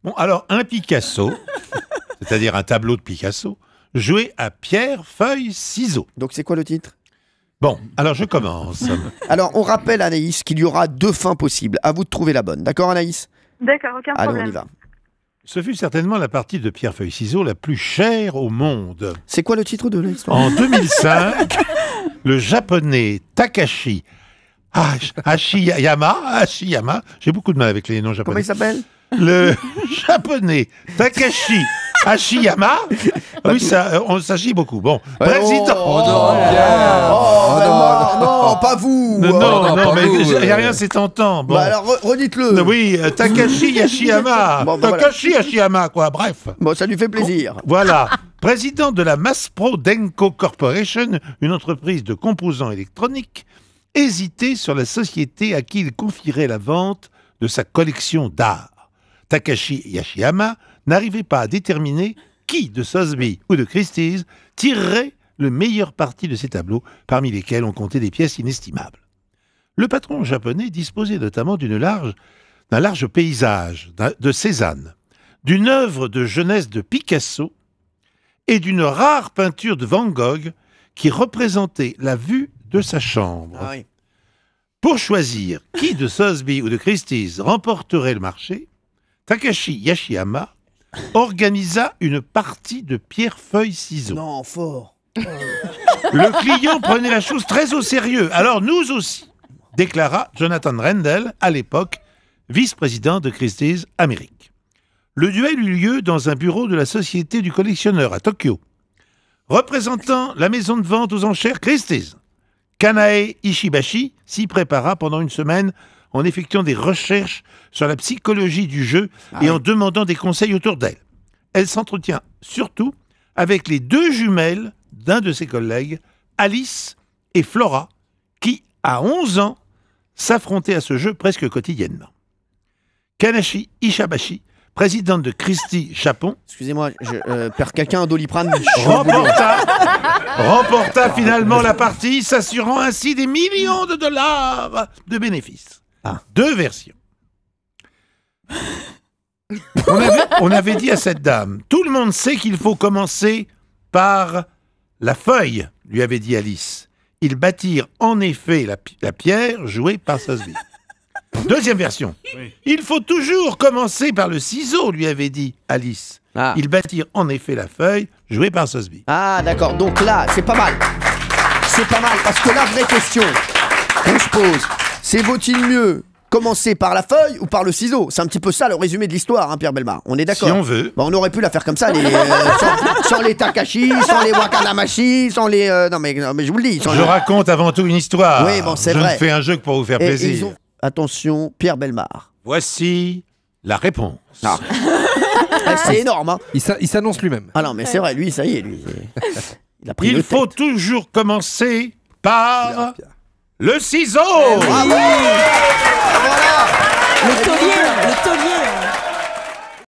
Bon, alors, un Picasso, c'est-à-dire un tableau de Picasso, joué à pierre, feuille, ciseaux. Donc c'est quoi le titre? Bon, alors je commence. Alors on rappelle Anaïs qu'il y aura 2 fins possibles. À vous de trouver la bonne. D'accord Anaïs? D'accord, aucun Allez, problème. on y va. Ce fut certainement la partie de pierre, feuille, ciseaux la plus chère au monde. C'est quoi le titre de l'histoire? En 2005, le japonais Takashi Hashiyama, j'ai beaucoup de mal avec les noms japonais. Comment il s'appelle? Le japonais Takashi Hashiyama, oui, on s'agit beaucoup. Bon, président. Non, pas vous. Non, mais il n'y a rien, c'est tentant. Bon. Bah alors redites-le. Oui, Takashi Hashiyama. Bon, bah, Takashi Hashiyama, quoi, bref. Bon, ça lui fait plaisir. Voilà. Président de la Maspro Denko Corporation, une entreprise de composants électroniques, hésitait sur la société à qui il confierait la vente de sa collection d'art. Takashi Hashiyama n'arrivait pas à déterminer qui de Sotheby ou de Christie's tirerait le meilleur parti de ces tableaux, parmi lesquels on comptait des pièces inestimables. Le patron japonais disposait notamment d'un large paysage de Cézanne, d'une œuvre de jeunesse de Picasso et d'une rare peinture de Van Gogh qui représentait la vue de sa chambre. Ah oui. Pour choisir qui de Sotheby ou de Christie's remporterait le marché, Takashi Hashiyama organisa une partie de pierre-feuille-ciseaux. Non, fort. Le client prenait la chose très au sérieux. Alors nous aussi, déclara Jonathan Rendell, à l'époque vice-président de Christie's Amérique. Le duel eut lieu dans un bureau de la Société du collectionneur à Tokyo. Représentant la maison de vente aux enchères Christie's, Kanae Ishibashi s'y prépara pendant une semaine en effectuant des recherches sur la psychologie du jeu et en demandant des conseils autour d'elle. Elle s'entretient surtout avec les 2 jumelles d'un de ses collègues, Alice et Flora, qui, à 11 ans, s'affrontaient à ce jeu presque quotidiennement. Kanashi Ishibashi, présidente de Christie Japon, Excusez-moi, je perds quelqu'un un Doliprane. remporta finalement la partie, s'assurant ainsi des millions de dollars de bénéfices. 2 versions. On avait dit à cette dame, tout le monde sait qu'il faut commencer par la feuille, lui avait dit Alice. Ils bâtirent en effet la pierre jouée par Sotheby. 2e version. Oui. Il faut toujours commencer par le ciseau, lui avait dit Alice. Ils bâtirent en effet la feuille jouée par Sotheby. Ah d'accord, donc là, c'est pas mal. C'est pas mal, parce que la vraie question qu'on se pose, c'est vaut-il mieux commencer par la feuille ou par le ciseau? C'est un petit peu ça le résumé de l'histoire, hein, Pierre Bellemare. On est d'accord? Si on veut. Bon, on aurait pu la faire comme ça, sans les Takashi, sans les Wakanamashi, sans les... non, mais je vous le dis. Je raconte avant tout une histoire. Oui, bon, c'est vrai. Je ne fais un jeu que pour vous faire plaisir. Attention, Pierre Bellemare. Voici la réponse. C'est énorme, hein. Il s'annonce lui-même. Ah non, mais c'est vrai, lui, ça y est, lui. Il faut toujours commencer par le ciseau. Bravo. Voilà. Le taulier.